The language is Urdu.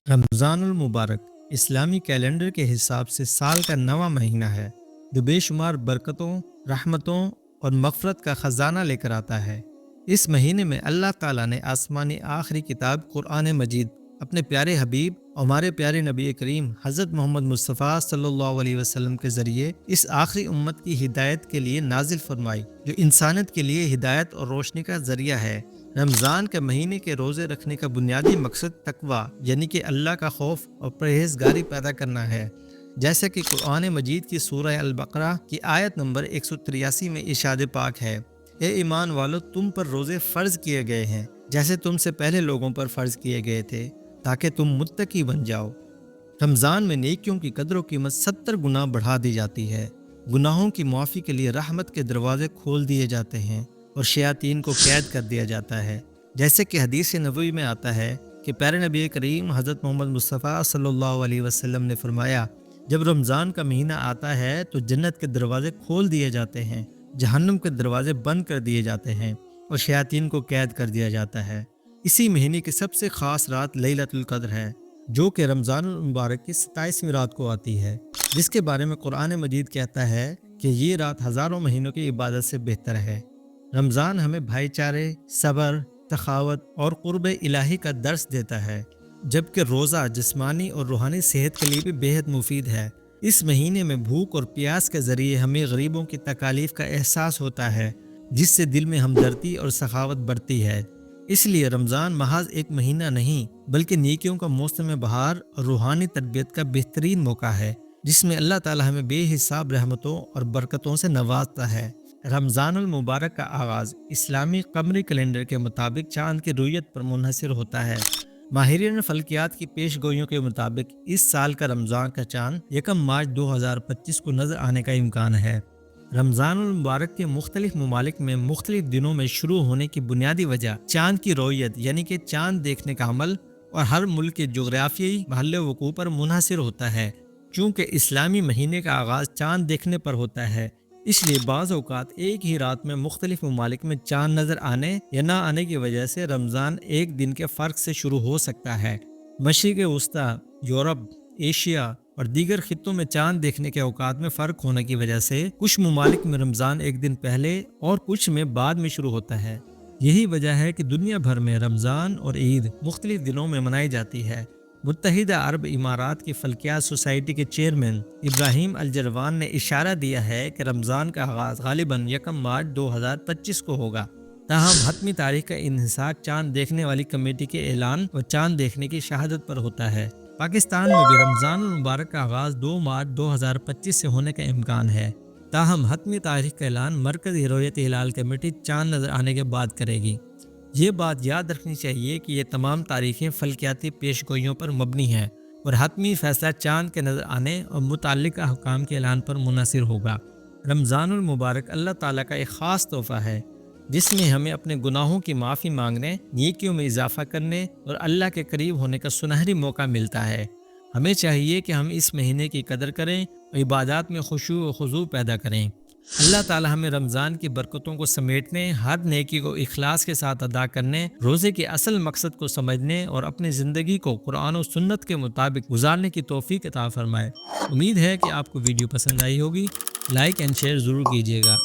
رمضان المبارک اسلامی کیلنڈر کے حساب سے سال کا نواں مہینہ ہے جو بے شمار برکتوں، رحمتوں اور مغفرت کا خزانہ لے کر آتا ہے۔ اس مہینے میں اللہ تعالیٰ نے آسمانی آخری کتاب قرآن مجید اپنے پیارے حبیب ہمارے پیارے نبی کریم حضرت محمد مصطفیٰ صلی اللہ علیہ وسلم کے ذریعے اس آخری امت کی ہدایت کے لیے نازل فرمائی، جو انسانیت کے لیے ہدایت اور روشنی کا ذریعہ ہے۔ رمضان کے مہینے کے روزے رکھنے کا بنیادی مقصد تقویٰ یعنی کہ اللہ کا خوف اور پرہیزگاری پیدا کرنا ہے، جیسا کہ قرآن مجید کی سورہ البقرہ کی آیت نمبر 183 میں ارشاد پاک ہے، اے ایمان والو، تم پر روزے فرض کیے گئے ہیں جیسے تم سے پہلے لوگوں پر فرض کیے گئے تھے تاکہ تم متقی بن جاؤ۔ رمضان میں نیکیوں کی قدر و قیمت 70 گنا بڑھا دی جاتی ہے، گناہوں کی معافی کے لیے رحمت کے دروازے کھول دیے جاتے ہیں اور شیاطین کو قید کر دیا جاتا ہے، جیسے کہ حدیث نبوی میں آتا ہے کہ پیارے نبی کریم حضرت محمد مصطفیٰ صلی اللہ علیہ وسلم نے فرمایا، جب رمضان کا مہینہ آتا ہے تو جنت کے دروازے کھول دیے جاتے ہیں، جہنم کے دروازے بند کر دیے جاتے ہیں اور شیاطین کو قید کر دیا جاتا ہے۔ اسی مہینے کی سب سے خاص رات لیلۃ القدر ہے، جو کہ رمضان المبارک کی 27ویں رات کو آتی ہے، جس کے بارے میں قرآن مجید کہتا ہے کہ یہ رات ہزاروں مہینوں کی عبادت سے بہتر ہے۔ رمضان ہمیں بھائی چارے، صبر، سخاوت اور قرب الہی کا درس دیتا ہے، جبکہ روزہ جسمانی اور روحانی صحت کے لیے بھی بہت مفید ہے۔ اس مہینے میں بھوک اور پیاس کے ذریعے ہمیں غریبوں کی تکالیف کا احساس ہوتا ہے، جس سے دل میں ہمدردی اور سخاوت بڑھتی ہے۔ اس لیے رمضان محض ایک مہینہ نہیں بلکہ نیکیوں کا موسم بہار اور روحانی تربیت کا بہترین موقع ہے، جس میں اللہ تعالیٰ ہمیں بے حساب رحمتوں اور برکتوں سے نوازتا ہے۔ رمضان المبارک کا آغاز اسلامی قمری کیلنڈر کے مطابق چاند کی رویت پر منحصر ہوتا ہے۔ ماہرین فلکیات کی پیش گوئیوں کے مطابق اس سال کا رمضان کا چاند 1 مارچ 2025 کو نظر آنے کا امکان ہے۔ رمضان المبارک کے مختلف ممالک میں مختلف دنوں میں شروع ہونے کی بنیادی وجہ چاند کی رویت یعنی کہ چاند دیکھنے کا عمل اور ہر ملک کے جغرافیائی محل وقوع پر منحصر ہوتا ہے۔ چونکہ اسلامی مہینے کا آغاز چاند دیکھنے پر ہوتا ہے، اس لیے بعض اوقات ایک ہی رات میں مختلف ممالک میں چاند نظر آنے یا نہ آنے کی وجہ سے رمضان ایک دن کے فرق سے شروع ہو سکتا ہے۔ مشرق وسطی، یورپ، ایشیا اور دیگر خطوں میں چاند دیکھنے کے اوقات میں فرق ہونے کی وجہ سے کچھ ممالک میں رمضان ایک دن پہلے اور کچھ میں بعد میں شروع ہوتا ہے۔ یہی وجہ ہے کہ دنیا بھر میں رمضان اور عید مختلف دنوں میں منائی جاتی ہے۔ متحدہ عرب امارات کی فلکیات سوسائٹی کے چیئرمین ابراہیم الجروان نے اشارہ دیا ہے کہ رمضان کا آغاز غالباً 1 مارچ 2025 کو ہوگا، تاہم حتمی تاریخ کا انحصار چاند دیکھنے والی کمیٹی کے اعلان اور چاند دیکھنے کی شہادت پر ہوتا ہے۔ پاکستان میں بھی رمضان المبارک کا آغاز 2 مارچ 2025 سے ہونے کا امکان ہے، تاہم حتمی تاریخ کا اعلان مرکزی رویت ہلال کمیٹی چاند نظر آنے کے بعد کرے گی۔ یہ بات یاد رکھنی چاہیے کہ یہ تمام تاریخیں فلکیاتی پیش گوئیوں پر مبنی ہیں اور حتمی فیصلہ چاند کے نظر آنے اور متعلقہ حکام کے اعلان پر منحصر ہوگا۔ رمضان المبارک اللہ تعالیٰ کا ایک خاص تحفہ ہے، جس میں ہمیں اپنے گناہوں کی معافی مانگنے، نیکیوں میں اضافہ کرنے اور اللہ کے قریب ہونے کا سنہری موقع ملتا ہے۔ ہمیں چاہیے کہ ہم اس مہینے کی قدر کریں اور عبادات میں خشوع و خضوع پیدا کریں۔ اللہ تعالیٰ ہمیں رمضان کی برکتوں کو سمیٹنے، ہر نیکی کو اخلاص کے ساتھ ادا کرنے، روزے کے اصل مقصد کو سمجھنے اور اپنی زندگی کو قرآن و سنت کے مطابق گزارنے کی توفیق عطا فرمائے۔ امید ہے کہ آپ کو ویڈیو پسند آئی ہوگی۔ لائک اینڈ شیئر ضرور کیجیے گا۔